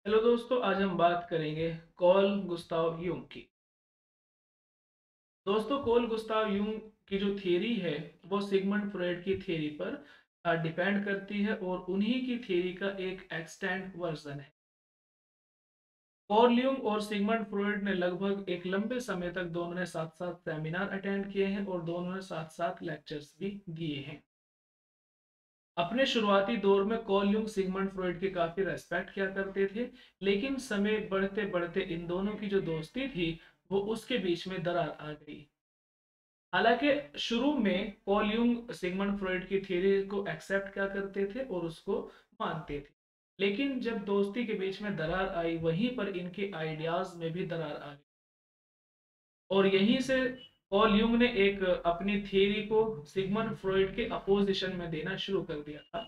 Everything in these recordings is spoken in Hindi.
हेलो दोस्तों, आज हम बात करेंगे कॉल गुस्ताव यूंग की। दोस्तों, कॉल गुस्ताव यूंग की जो थियरी है वो सिगमंड फ्रॉइड की थियरी पर डिपेंड करती है और उन्हीं की थियरी का एक एक्सटेंड वर्जन है। कॉल यूंग और सिगमंड फ्रॉइड ने लगभग एक लंबे समय तक दोनों ने साथ साथ सेमिनार अटेंड किए हैं और दोनों ने साथ साथ लेक्चर्स भी दिए हैं। अपने शुरुआती दौर में कॉल यूंग सिगमंड फ्रॉइड की काफी रेस्पेक्ट किया करते थे, लेकिन समय बढ़ते बढ़ते इन दोनों की जो दोस्ती थी वो उसके बीच में दरार आ गई। हालांकि शुरू में पॉल यूंग सिगमंड फ्रॉइड की थ्योरी को एक्सेप्ट क्या करते थे और उसको मानते थे, लेकिन जब दोस्ती के बीच में दरार आई वहीं पर इनके आइडियाज में भी दरार आ गई और यहीं से पॉल यूंग ने एक अपनी थियरी को सिगमंड फ्रॉइड के अपोजिशन में देना शुरू कर दिया था।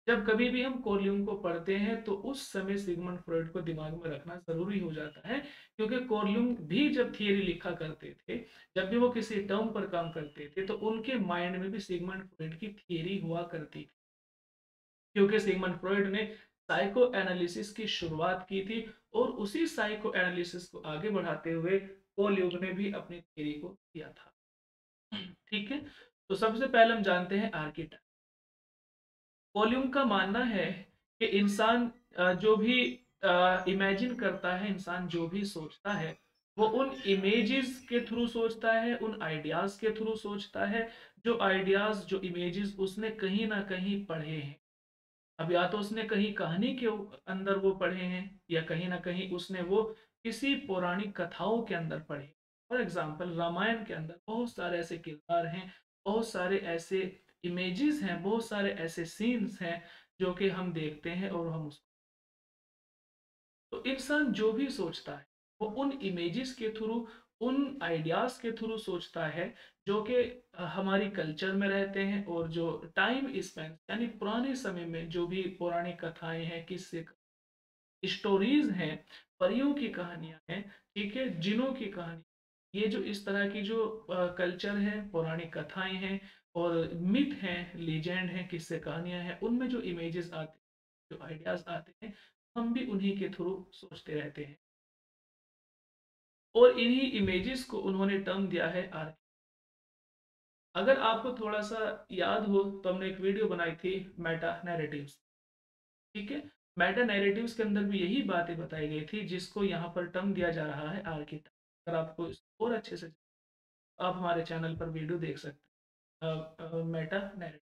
जब कभी भी हम पॉल यूंग को पढ़ते हैं तो उस समय सिगमंड फ्रॉइड को दिमाग में रखना जरूरी हो जाता है, क्योंकि पॉल यूंग भी जब थियरी लिखा करते थे, जब भी वो किसी टर्म पर काम करते थे तो उनके माइंड में भी सिगमंड फ्रॉइड की थियरी हुआ करती थी, क्योंकि सिगमंड फ्रॉइड ने साइको एनालिसिस की शुरुआत की थी और उसी साइको एनालिसिस को आगे बढ़ाते हुए पॉल यूंग ने भी अपनी थियरी को दिया था। ठीक है, तो सबसे पहले हम जानते हैं आर्किटाइप। पॉल यूंग का मानना है कि इंसान जो भी इमेजिन करता है, इंसान जो भी सोचता है वो उन इमेजेस के थ्रू सोचता है, उन आइडियाज के थ्रू सोचता है, जो आइडियाज जो इमेजेस उसने कहीं ना कहीं पढ़े हैं। अब या तो उसने कहीं कहानी के अंदर वो पढ़े हैं या कहीं ना कहीं उसने वो किसी पौराणिक कथाओं के अंदर पढ़े। फॉर एग्जाम्पल, रामायण के अंदर बहुत सारे ऐसे किरदार हैं, बहुत सारे ऐसे इमेजेस हैं, बहुत सारे ऐसे सीन्स हैं जो कि हम देखते हैं और हम उसको, तो इंसान जो भी सोचता है वो उन इमेजेस के थ्रू, उन आइडियाज के थ्रू सोचता है जो कि हमारी कल्चर में रहते हैं और जो टाइम स्पेंड यानी पुराने समय में जो भी पौराणिक कथाएं हैं, किस्से, स्टोरीज हैं, परियों की कहानियां हैं, ठीक है, जिनों की कहानी, ये जो इस तरह की जो कल्चर है, पौराणिक कथाएं हैं और मिथ हैं, लीजेंड हैं, किस्से कहानियां हैं, उनमें जो इमेजेस आते हैं, जो आइडियाज आते हैं, हम भी उन्हीं के थ्रू सोचते रहते हैं और इन्हीं इमेजेस को उन्होंने टर्म दिया है आर्ट। अगर आपको थोड़ा सा याद हो तो हमने एक वीडियो बनाई थी मेटा नैरेटिव्स। ठीक है, मेटा नैरेटिव्स के अंदर भी यही बातें बताई गई थी जिसको यहाँ पर टर्म दिया जा रहा है आर्किटाइप। अगर आपको और अच्छे से, आप हमारे चैनल पर वीडियो देख सकते हैं मेटा नैरेटिव।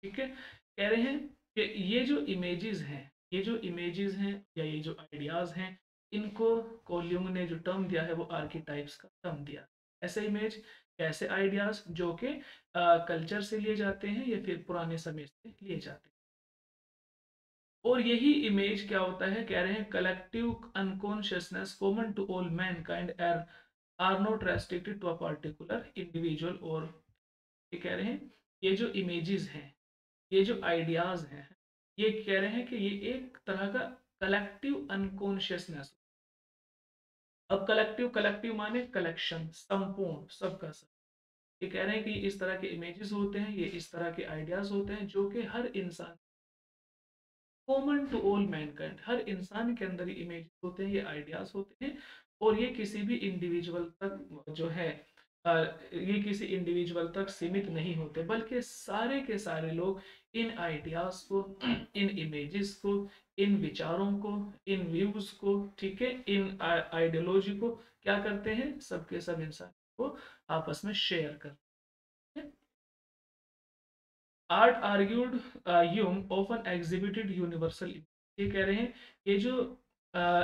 ठीक है, कह रहे हैं कि ये जो इमेजेस हैं, ये जो इमेजेस हैं या ये जो आइडियाज हैं, इनको कोलियंग ने जो टर्म दिया है वो आर्किटाइप्स का टर्म दिया। ऐसे इमेज, ऐसे आइडियाज जो कि कल्चर से लिए जाते हैं या फिर पुराने समय से लिए जाते हैं। और यही इमेज क्या होता है, कह रहे हैं collective unconsciousness common to all mankind are not restricted to a particular individual. और ये कह रहे हैं ये जो इमेजेस हैं, ये जो आइडियाज हैं, ये कह रहे हैं कि ये एक तरह का कलेक्टिव अनकॉन्शियसनेस। अब कलेक्टिव, कलेक्टिव माने कलेक्शन, संपूर्ण, सबका सब। ये कह रहे हैं कि इस तरह के इमेजेस होते हैं, ये इस तरह के आइडियाज होते हैं जो कि हर इंसान, कॉमन टू ऑल मैनकाइंड, हर इंसान के अंदर ये इमेज होते हैं, ये आइडियाज होते हैं और ये किसी भी इंडिविजुअल तक जो है ये किसी इंडिविजुअल तक सीमित नहीं होते, बल्कि सारे के सारे लोग इन आइडियाज को, इन इमेजेस को, इन विचारों को, इन व्यूज को, ठीक है, इन आइडियोलॉजी को क्या करते हैं, सबके सब इंसान को आपस में शेयर करते हैं। Art argued Jung often exhibited universal. ये कह रहे हैं ये जो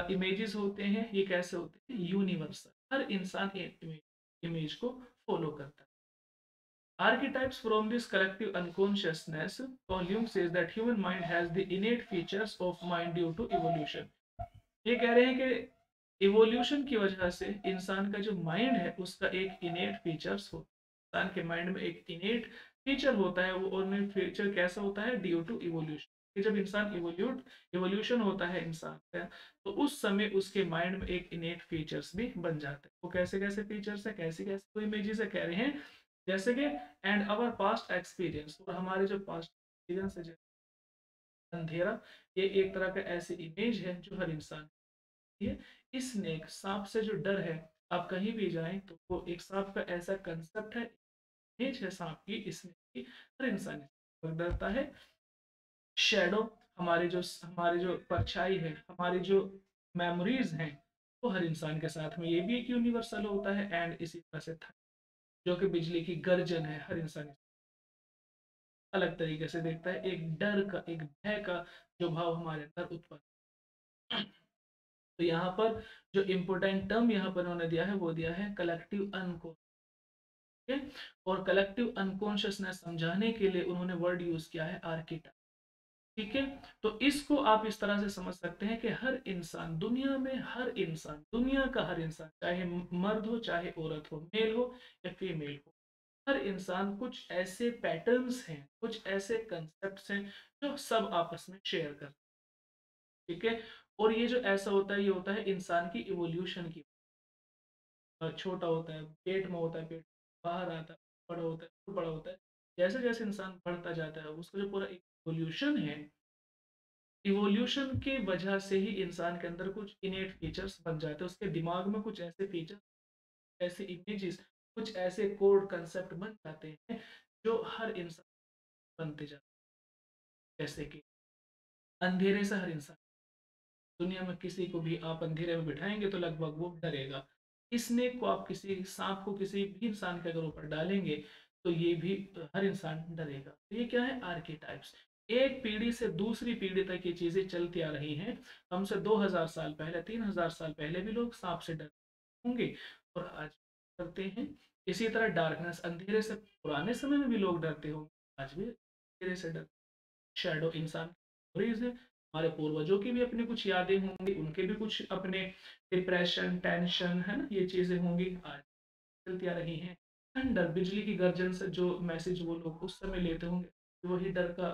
इमेजेस होते हैं ये कैसे होते हैं, यूनिवर्सल, हर इंसान इमेज को फॉलो करता है। Archetypes from this collective unconsciousness, Paul Jung says that human mind has the innate features of mind due to evolution। ये कह रहे हैं कि इवोल्यूशन की वजह से इंसान का जो माइंड है उसका एक इनेट फीचर्स हो, इंसान के माइंड में एक इनेट फीचर होता है। वो और फीचर कैसा होता है, ड्यू टू इवोल्यूशन, कि जब इंसान इवोल्यूशन होता है इंसान का, तो उस समय उसके माइंड में एक इनेट फीचर्स भी बन जाते हैं। वो कैसे कैसे फीचर्स है, कैसे कैसे कोई इमेजेस है, कह रहे हैं जैसे कि एंड अवर पास्ट एक्सपीरियंस, और हमारे जो पास्ट एक्सपीरियंस है, जैसे अंधेरा, ये एक तरह का ऐसी इमेज है जो हर इंसान है। स्नेक सांप से जो डर है, आप कहीं भी जाएं तो वो एक सांप का ऐसा कंसेप्ट है, इमेज है सांप की, स्नेक की, हर इंसान डरता है। शैडो, हमारे जो परछाई है, हमारी जो मेमोरीज हैं, वो हर इंसान के साथ में, ये भी एक यूनिवर्सल होता है। एंड इसी तरह से था जो कि बिजली की गर्जन है, हर इंसान अलग तरीके से देखता है, एक डर का, एक भय का जो भाव हमारे अंदर उत्पन्न। तो यहाँ पर जो इम्पोर्टेंट टर्म यहाँ पर उन्होंने दिया है वो दिया है कलेक्टिव अनकॉन्शियस। और कलेक्टिव अनकॉन्शियसनेस समझाने के लिए उन्होंने वर्ड यूज किया है आर्किटाइप। ठीक है, तो इसको आप इस तरह से समझ सकते हैं कि हर इंसान दुनिया में, हर इंसान दुनिया का हर इंसान, चाहे मर्द हो चाहे औरत हो, मेल हो या फीमेल हो, हर इंसान कुछ ऐसे पैटर्न्स हैं, कुछ ऐसे कंसेप्ट्स हैं जो सब आपस में शेयर करते हैं। ठीक है, और ये जो ऐसा होता है, ये होता है इंसान की इवोल्यूशन की। छोटा होता है पेट में होता है, पेट बाहर आता है, बड़ा होता है, बड़ा होता है, जैसे जैसे इंसान बढ़ता जाता है उसका जो पूरा इवोल्यूशन है, इवोल्यूशन के वजह से ही इंसान के अंदर कुछ इनेट फीचर्स बन जाते हैं, उसके दिमाग में कुछ ऐसे फीचर, ऐसे इमेजेस, कुछ ऐसे कोड कंसेप्ट बन जाते हैं जो हर इंसान बनते जाते हैं। जैसे कि अंधेरे से हर इंसान, दुनिया में किसी को भी आप अंधेरे में बिठाएंगे तो लगभग वो डरेगा। स्नेक को आप, किसी सांप को किसी भी इंसान के अगर ऊपर डालेंगे तो ये भी हर इंसान डरेगा। तो ये क्या है, आर्केटाइप्स। एक पीढ़ी से दूसरी पीढ़ी तक ये चीजें चलती आ रही हैं। हमसे 2000 साल पहले, 3000 साल पहले भी लोग सांप से डरते होंगे और आज डरते हैं। इसी तरह डार्कनेस, अंधेरे से पुराने समय में भी लोग डरते होंगे, आज भी अंधेरे से डरते। शैडो इंसान मेमोरीज है, हमारे पूर्वजों की भी अपनी कुछ यादें होंगी, उनके भी कुछ अपने डिप्रेशन, टेंशन, है ना, ये चीजें होंगी, आज चलती आ रही हैं। थंडर, बिजली की गर्जन से जो मैसेज वो लोग उस समय लेते होंगे, वही डर का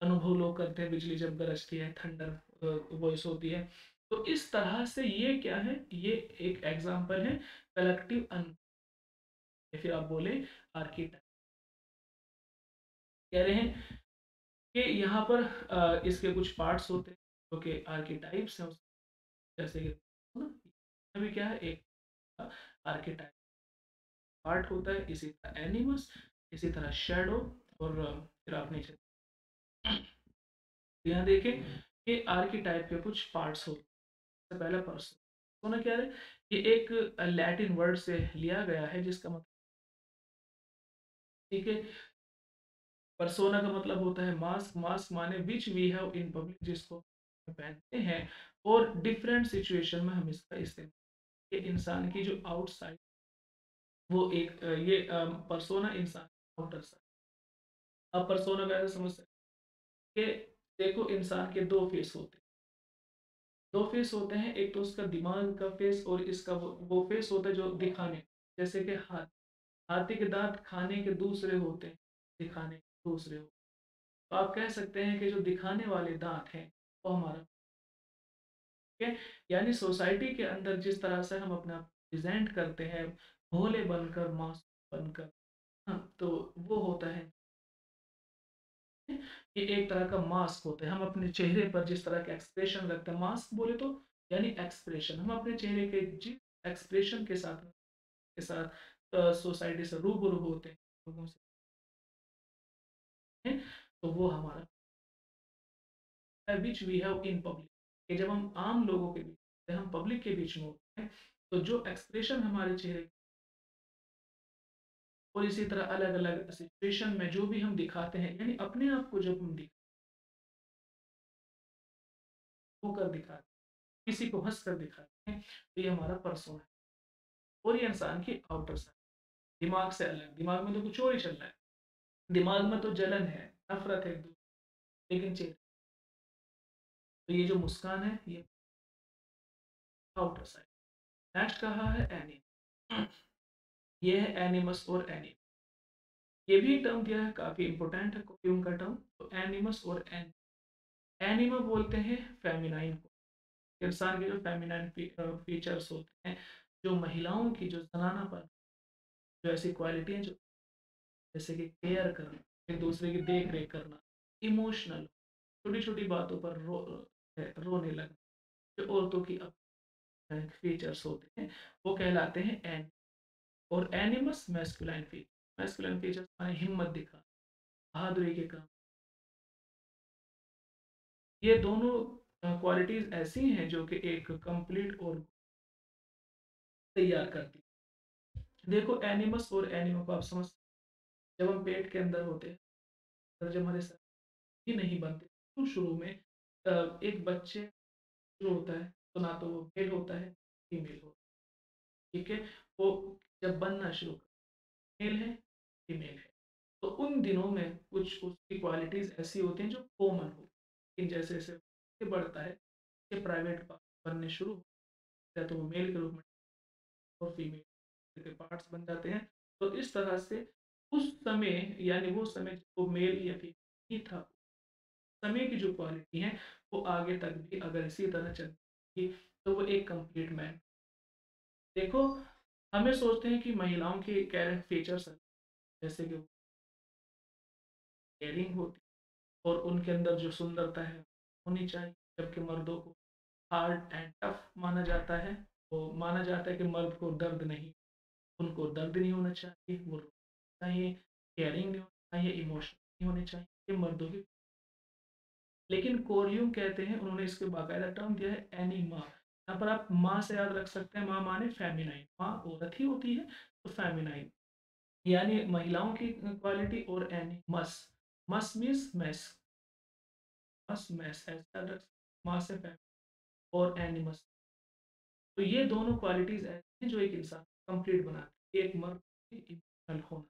अनुभव लोग करते हैं, बिजली जब गरजती है, थंडर वॉइस होती है। तो इस तरह से ये क्या है, ये एक एग्जाम्पल है कलेक्टिव अन, फिर आप बोले आर्किटेक्ट, कह रहे हैं कि यहाँ पर इसके कुछ पार्ट्स होते हैं जो कि आर्किटाइप्स हैं, जैसे कि ना, अभी क्या है, एक आर्किटाइप पार्ट होता है, इसी तरह एनिमस, इसी तरह शेडो, और फिर आप नीचे यहाँ देखें कि आर्किटाइप के कुछ पार्ट्स होते हैं। पहला पर्सन, तो ना क्या है, ये एक लैटिन वर्ड से लिया गया है जिसका मतलब, ठीक है, परसोना का मतलब होता है मास्क। मास्क माने which we have in public, जिसको पहनते हैं और डिफरेंट सिचुएशन में हम इसका इस्तेमाल, ये इंसान की जो आउटसाइड, वो एक ये परसोना इंसान आउटर साइड। आप परसोना कैसे समझ सकते हैं कि देखो, इंसान के दो फेस होते हैं, दो फेस होते हैं, एक तो उसका दिमाग का फेस और इसका वो फेस होता है जो दिखाने, जैसे कि हाथी के दांत खाने के दूसरे होते हैं, दिखाने के दूसरे होते हैं। तो आप कह सकते हैं कि जो दिखाने वाले दांत हैं वो हमारा, ठीक है, यानी सोसाइटी के अंदर जिस तरह से हम अपना प्रेजेंट करते हैं, भोले बनकर, मासूम बनकर, हाँ, तो वो होता है, ये एक तरह का मास्क होता है। हम अपने चेहरे पर जिस तरह का एक्सप्रेशन रखते हैं, मास्क बोले तो यानी एक्सप्रेशन, हम अपने चेहरे के जिस एक्सप्रेशन के साथ सोसाइटी से रूबरू होते हैं, लोगों से हैं, तो वो हमारा which we have in public, कि जब हम आम लोगों के बीच, जब हम पब्लिक के बीच में होते हैं, तो जो एक्सप्रेशन हमारे चेहरे, और इसी तरह अलग अलग सिचुएशन में जो भी हम दिखाते हैं, यानी अपने आप को जब हम होकर दिखाते हैं, किसी को हंस कर दिखाते हैं, तो ये हमारा पर्सोना है। और ये इंसान की आउटर साइड, दिमाग से अलग, दिमाग में तो कुछ और ही चल रहा है, दिमाग में तो जलन है, नफरत है एक दूसरे, लेकिन चेहरे, तो ये जो मुस्कान है, ये आउटर साइड। नेक्स्ट कहा है एनिम, ये है एनिमस और एनिम, ये भी टर्म दिया है, काफी इंपॉर्टेंट है कोई उनका टर्म। तो एनिमस और एनिमा बोलते हैं फेमिनाइन को, इंसान के जो फेमिनाइन फीचर्स होते हैं, जो महिलाओं की जो जनानापन, जो ऐसी क्वालिटी हैं, जो जैसे कि केयर करना, एक दूसरे की देख रेख करना, इमोशनल, छोटी छोटी बातों पर रोने लगना, जो औरतों की फीचर्स होते हैं वो कहलाते हैं एन, और एनिमस मैस्कुलाइन फीचर। मैस्कुलाइन फीचर्स माने हिम्मत दिखा, बहादुरी के काम। ये दोनों क्वालिटीज ऐसी हैं जो कि एक कंप्लीट और तैयार करती हैं। देखो एनिमस और एनिमा को आप समझ, जब हम पेट के अंदर होते हैं, और जब हमारे ही नहीं बनते तो शुरू में एक बच्चे जो होता है तो ना तो वो मेल होता है फीमेल होता है, ठीक है। वो जब बनना शुरू कर, मेल है फीमेल है, तो उन दिनों में कुछ उसकी क्वालिटीज ऐसी होती हैं जो कॉमन हो, लेकिन जैसे जैसे ये बढ़ता है ये प्राइवेट बनने शुरू होता है तो वो मेल के रूप में और फीमेल के पार्ट्स बन जाते हैं। तो इस तरह से उस समय यानी वो समय जो मेल या फीमेल ही था, समय की जो क्वालिटी है वो आगे तक भी अगर इसी तरह चलती तो वो एक कंप्लीट मैन। देखो हमें सोचते हैं कि महिलाओं के कैरेक्टर फीचर्स जैसे कि केयरिंग होती और उनके अंदर जो सुंदरता है होनी चाहिए, जबकि मर्दों को हार्ड एंड टफ माना जाता है। वो माना जाता है कि मर्द को दर्द नहीं, उनको दर्द नहीं होना चाहिए, वो चाहिए, केयरिंग नहीं होना चाहिए, इमोशन नहीं होने चाहिए, ये मर्दों की। लेकिन कोरियम कहते हैं, उन्होंने इसके बाकायदा टर्म दिया है एनिमा। यहाँ पर आप माँ से याद रख सकते हैं, माँ माने फेमिनाइन, माँ औरत ही होती है तो फेमिनाइन यानी महिलाओं की क्वालिटी, और एनिमस, मस मीन्स मैस, मस मैस ऐसा रख, माँ से फेमिनाइन और एनिमस। तो ये दोनों क्वालिटीज ऐसी हैं जो एक इंसान कंप्लीट बनाती है। एक मर्द इमोशनल होना,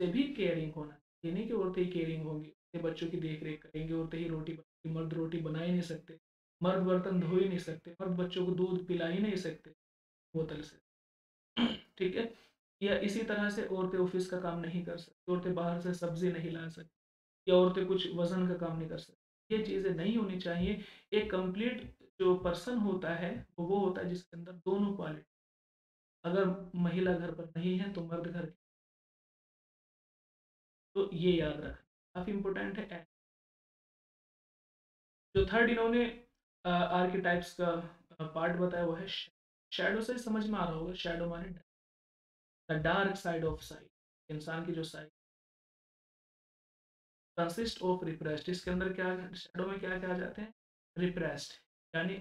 से भी केयरिंग होना, ये नहीं कि औरतें ही केयरिंग होंगी, ये बच्चों की देख रेख करेंगे, औरतें ही रोटी बनाएंगी, मर्द रोटी बना ही नहीं सकते, मर्द बर्तन धो ही नहीं सकते, मर्द बच्चों को दूध पिला ही नहीं सकते बोतल से, ठीक है। या इसी तरह से औरतें ऑफिस का काम नहीं कर सकती, औरतें बाहर से सब्जी नहीं ला सकती, या औरतें कुछ वजन का काम नहीं कर सकती, ये चीज़ें नहीं होनी चाहिए। एक कंप्लीट जो पर्सन होता है वो होता है जिसके अंदर दोनों क्वालिटी, अगर महिला घर पर नहीं है तो मर्द घर, तो ये याद रखना काफ़ी इंपॉर्टेंट है। जो थर्ड इन्होंने आर्किटाइप्स का पार्ट बताया वो है शैडो। से समझ में आ रहा होगा, शैडो माने the dark side of side, इंसान की जो साइड कंसिस्ट ऑफ रिप्रेस्ड, इसके अंदर क्या शैडो में क्या क्या आ जाते हैं, रिप्रेस्ड यानी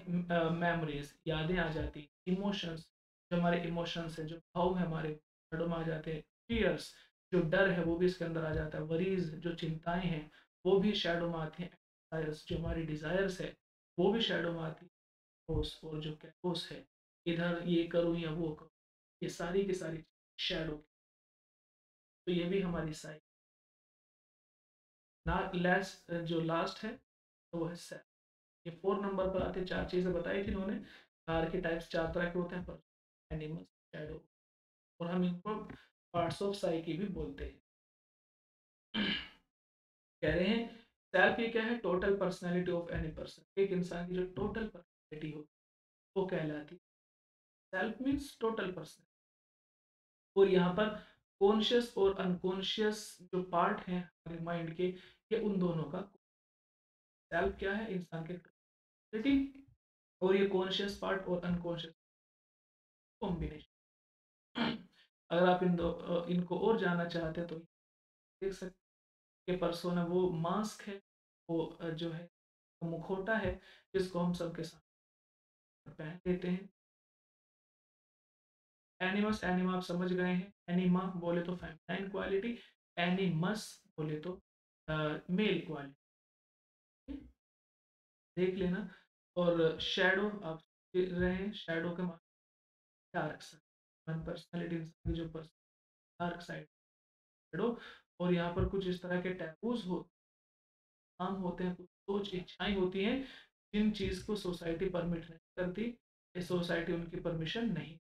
मेमोरीज, यादें आ जाती, इमोशंस, जो हमारे इमोशंस हैं, जो भाव है हमारे शैडो में आ जाते हैं, फियर्स, जो डर है वो भी इसके अंदर आ जाता है, वरीज जो चिंताएं हैं वो भी शैडो में आती हैं, डिजायर्स जो हमारी डिजायर्स है वो भी शैडो में आती है, और जो कैरोस है, इधर ये करूँ या वो करूँ, ये सारी की सारी शैडो। तो ये भी हमारी साइड ना, लास्ट जो लास्ट है तो वो है सेल्फ। ये 4 नंबर पर आते, चार चीजें बताई थी इन्होंने। आर्केटाइप्स चार तरह के होते हैं, पर एनिमल्स, शैडो, और हम इनको पार्ट्स ऑफ साइकी भी बोलते हैं। कह रहे हैं सेल्फ ये क्या है, total personality of any person, एक इंसान की जो टोटल पर्सनैलिटी हो वो कहलाती है सेल्फ, मीन्स टोटल पर्सन। और यहाँ पर कॉन्शियस और अनकॉन्शियस जो पार्ट है हमारे माइंड के, ये उन दोनों का, सेल्फ क्या है इंसान के पर्सनैलिटी, और ये कॉन्शियस पार्ट और अनकॉन्शियस कॉम्बिनेशन। अगर आप इनको और जानना चाहते हैं तो देख सकते हैं, पर्सोना वो मास्क है, वो जो है मुखौटा है जिसको हम सबके साथ पहन लेते हैं। एनिमस, एनिमा आप समझ गए हैं, एनिमा बोले तो फेमिनाइन क्वालिटी, एनिमस बोले तो मेल क्वालिटी, देख लेना। और शैडो आप देख रहे हैं, शैडो के मतलब डार्क साइड, पर्सनैलिटी इंसान की जो डार्क साइड शैडो। और यहाँ पर कुछ इस तरह के टैबूज हो, काम होते हैं, कुछ सोच इच्छाएं होती हैं जिन चीज को सोसाइटी परमिट नहीं करती, ये सोसाइटी उनकी परमिशन नहीं।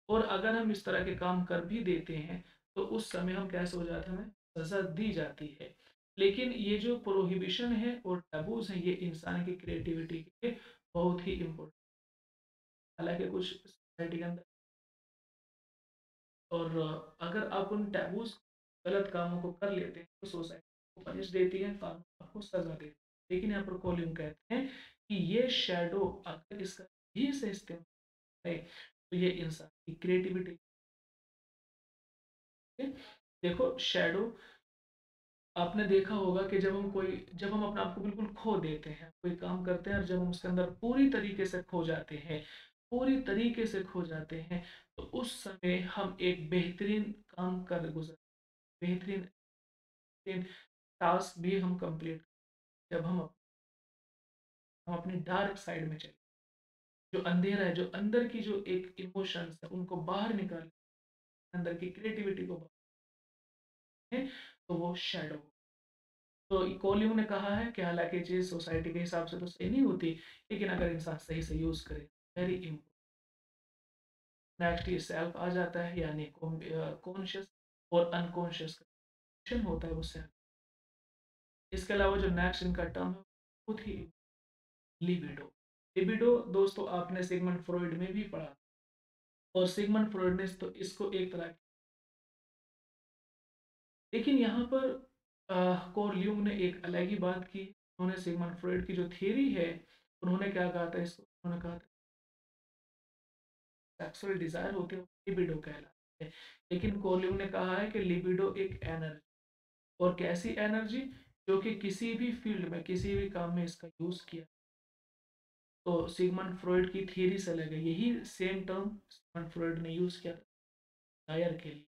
और अगर हम इस तरह के काम कर भी देते हैं तो उस समय हम कैसे हो जाते हैं, हमें सजा दी जाती है। लेकिन ये जो प्रोहिबिशन है और टैबूज हैं ये इंसान की क्रिएटिविटी के लिए बहुत ही इम्पोर्टेंट, हालांकि कुछ सोसाइटी के अंदर, और अगर आप उन टैबूज गलत कामों को कर लेते हैं तो सोसाइटी को पनिश देती है, कानून आपको सजा देती है। लेकिन यहाँ पर कॉलिंग कहते हैं कि ये शैडो अगर इसका सही से इस्तेमाल है, तो ये इंसान की क्रिएटिविटी है। देखो शैडो, आपने देखा होगा कि जब हम अपने आप को बिल्कुल खो देते हैं, कोई काम करते हैं और जब हम उसके अंदर पूरी तरीके से खो जाते हैं, पूरी तरीके से खो जाते हैं, तो उस समय हम एक बेहतरीन काम कर गुजर बेहतरीन बेहतरीन टास्क भी हम कंप्लीट, जब हम अपनी डार्क साइड में चले, जो अंधेरा है, जो अंदर की जो एक इमोशंस है उनको बाहर निकाल, अंदर की क्रिएटिविटी को बाहर है, तो वो शैडो। तो कोलियो ने कहा है कि हालांकि चीज सोसाइटी के हिसाब से तो सही नहीं होती, लेकिन अगर इंसान सही से यूज करे, वेरी इंपॉर्टेंट। नेक्स्ट ये सेल्फ आ जाता है, यानी कॉन्शियस और अनकॉन्शियस कनेक्शन होता है उससे। इसके अलावा जो नेक्स्ट इनका टर्म है खुद ही लिबिडो। लिबिडो दोस्तों आपने सिगमंड फ्रॉइड में भी पढ़ा, और सिगमंड फ्रॉइड ने तो इसको एक तरह, लेकिन यहाँ पर कोर्ल यूंग ने एक अलग ही बात की। उन्होंने सिगमंड फ्रॉइड की जो थियरी है, उन्होंने क्या कहा था इसको, उन्होंने कहा था सेक्सुअल डिजायर होते हैं लिबिडो कहलाते हैं, लेकिन कोर्ल यूंग ने कहा है कि लिबिडो एक एनर्जी, और कैसी एनर्जी, जो कि किसी भी फील्ड में किसी भी काम में इसका यूज किया, तो सिगमंड फ्रॉइड की थियरी से लगे यही सेम टर्म सिगमंड फ्रॉइड ने यूज किया था डिजायर के लिए,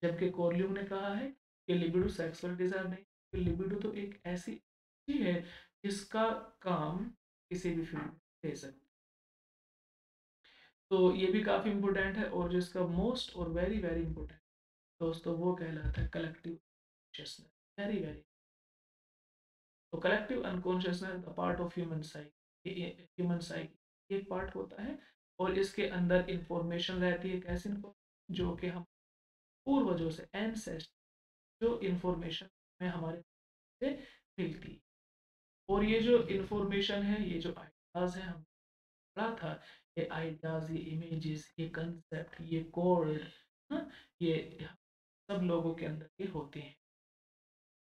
जबकि कोर्ल यूंग ने कहा है कि लिबिडो सेक्सुअल डिजायर नहीं, लिबिडो तो एक ऐसी चीज है जिसका काम किसी भी फील्ड में ले सकते। तो ये भी काफी इंपॉर्टेंट है, और जिसका मोस्ट और वेरी वेरी इंपॉर्टेंट दोस्तों वो कहलाता है कलेक्टिव कॉन्शियसनेस। वेरी वेरी, तो collective unconsciousness the part of human psyche एक पार्ट होता है, और इसके अंदर इंफॉर्मेशन रहती है, कैसी इंफॉर्मेशन, जो कि हम पूर्वजों से एंसेस्ट, जो इंफॉर्मेशन में हमारे से मिलती है। और ये जो इंफॉर्मेशन है, ये जो आइडियाज है, हम पढ़ा था, ये आइडियाज, ये इमेजेस, ये कंसेप्ट, ये कोड, ये सब लोगों के अंदर ये होते हैं।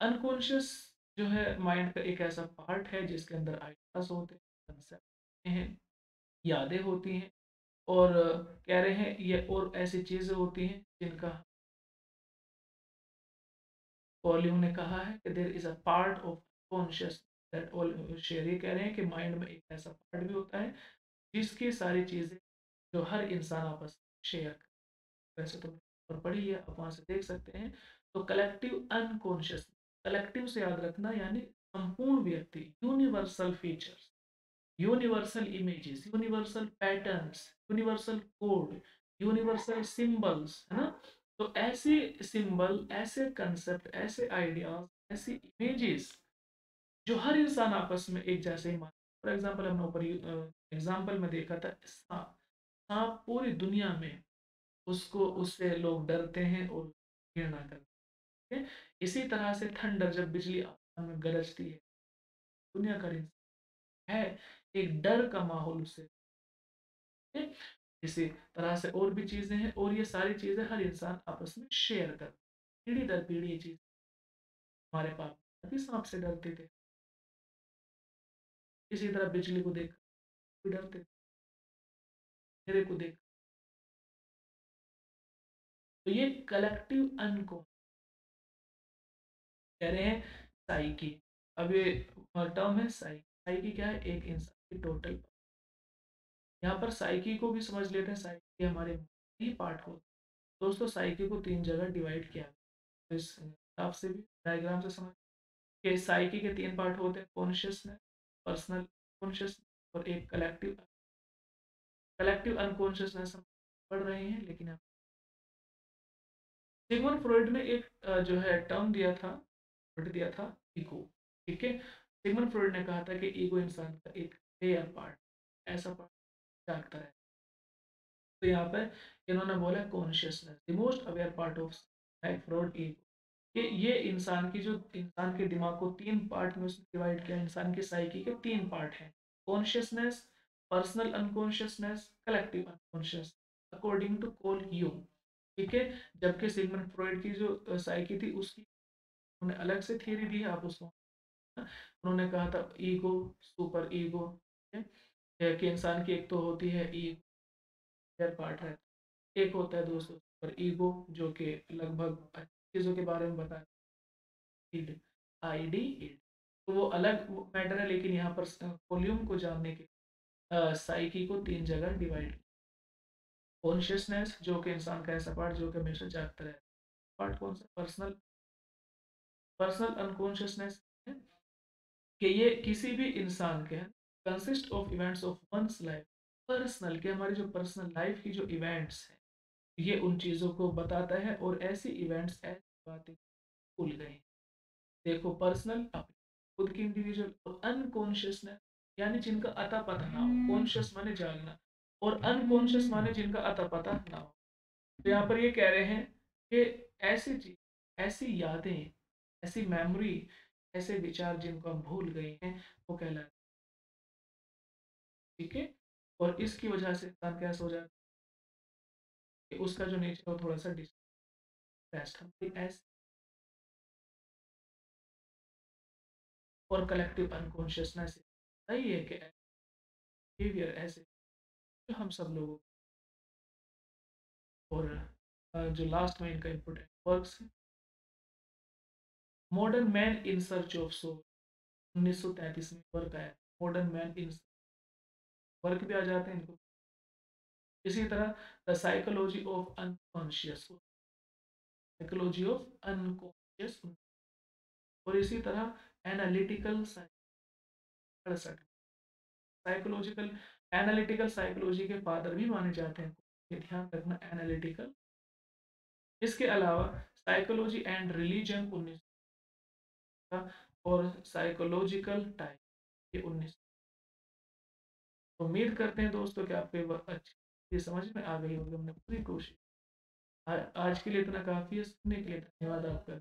अनकॉन्शियस जो है माइंड का एक ऐसा पार्ट है जिसके अंदर आइडियाज होते हैं, कंसेप्ट हैं, यादें होती हैं, और कह रहे हैं ये और ऐसी चीजें होती हैं जिनका कॉलिंग ने कहा है कि there is a part of conscious that all share. ये कह रहे हैं कि माइंड में एक ऐसा पार्ट भी होता है जिसकी सारी चीजें जो हर इंसान आपस में शेयर कर, वैसे तो और पढ़ी है, आप वहां से देख सकते हैं। तो कलेक्टिव अनकॉन्शियस, कलेक्टिव से याद रखना यानी संपूर्ण व्यक्ति, universal features, universal images, universal patterns, universal code, universal symbols, है ना। तो ऐसे सिंबल, ऐसे कंसेप्ट, ऐसे आइडियाज, ऐसी इमेजेस जो हर इंसान आपस में एक जैसे ही मान, फॉर एग्जाम्पल हमने ऊपर एग्जाम्पल में देखा था सांप, सांप पूरी दुनिया में उसको, उससे लोग डरते हैं और घृणा करते हैं। इसी तरह से थंडर, जब बिजली आसमान में गरजती है, दुनिया का है एक डर का माहौल उससे है। इसी तरह से और भी चीजें हैं, और ये सारी चीजें हर इंसान आपस में शेयर कर, पीढ़ी दर पीढ़ी ये चीज, हमारे पापा भी सांप से डरते थे, इसी तरह बिजली को देख भी डरते थे, अंधेरे को देख। तो ये कलेक्टिव अनको कह रहे हैं साइकी। अब ये टर्म है साइकी। साइकी क्या है, एक इंसान की टोटल, यहाँ पर साइकी को भी समझ लेते हैं, साइकी हमारे ही पार्ट को। दोस्तों साइकी को तीन जगह डिवाइड किया, तो इस हिसाब से भी डायग्राम से समझ के साइकी के तीन पार्ट होते हैं, कॉन्शियसनेस, पर्सनल कॉन्शियसनेस, और एक कलेक्टिव। कलेक्टिव अनकॉन्शियसनेस हम पढ़ रहे हैं, लेकिन सिगमंड फ्रॉइड ने एक जो है टर्म दिया था, वर्ड दिया था, ईगो। ठीक है, सिगमंड फ्रॉइड ने कहा था कि ईगो इंसान का एक रेयर पार्ट, ऐसा पार्ट जागता है। तो यहाँ पर इन्होंने बोला consciousness the most aware part of fraud ego, कि ये इंसान की जो, इंसान के दिमाग को तीन पार्ट में उसने डिवाइड किया, इंसान की साइकी के तीन पार्ट हैं, consciousness, personal unconsciousness, collective unconscious, according to Carl Jung. ठीक है, जबकि सिगमंड फ्रॉइड की जो साइकी थी उसकी उन्होंने अलग से थियरी दी है, आप उसको, उन्होंने कहा था ईगो, सुपर ईगो, कि इंसान की एक तो होती है ईगो, हेयर पार्ट रहता है। एक होता है दोस्तों पर ईगो, जो कि लगभग चीज़ों के बारे में बताता है। ईड, ID ईड, तो वो अलग मैटर है, लेकिन यहाँ पर वॉल्यूम को जानने के साइकी को 3 जगह डिवाइड। कॉन्शियसनेस, जो कि इंसान का ऐसा पार्ट जो कि हमेशा जागता रहता है। पार्ट कौन सा? पर्सनल। पर्सनल अनकॉन्शियसनेस है कि ये किसी भी इंसान के consist of events of one's life. Personal के हमारी जो पर्सनल लाइफ की जो इवेंट्स हैं, ये उन चीज़ों को बताता है, और ऐसी इवेंट्स, ऐसी बातें भूल गए। देखो, पर्सनल अपनी खुद की इंडिविजुअल, और अनकॉन्शियसनेस यानी जिनका अता पता ना हो। कॉन्शियस माने जागना, और अनकॉन्शियस माने जिनका अता पता ना हो। तो यहाँ पर ये कह रहे हैं कि ऐसी चीज, ऐसी यादें, ऐसी मेमोरी, ऐसे विचार जिनको हम भूल गए हैं, वो कहलाते हैं। ठीक है। और इसकी वजह से इंसान कैसा हो जाता है कि उसका जो नेचर है वो थोड़ा सा डिस्ट्रेस्ड, हमारी ऐसे और कलेक्टिव अनकॉन्शियसनेस सही है कि बिहेवियर ऐसे जो हम सब लोगों। और जो लास्ट में इनका important works, modern man in search of soul, 1933 में वर्क आया। मॉडर्न मैन इन वर्क भी आ जाते हैं इनको। इसी तरह the psychology of unconscious, psychology of unconscious. और इसी तरह एनालिटिकल साइकोलॉजिकल, एनालिटिकल साइकोलॉजी के फादर भी माने जाते हैं, ये ध्यान रखना, एनालिटिकल। इसके अलावा साइकोलॉजी एंड रिलीजन 19 का, और साइकोलॉजिकल टाइप ये 19। उम्मीद करते हैं दोस्तों कि आपको अच्छी ये समझ में आ गई होगी। हमने पूरी कोशिश। आज के लिए इतना काफ़ी है। सुनने के लिए धन्यवाद आपका।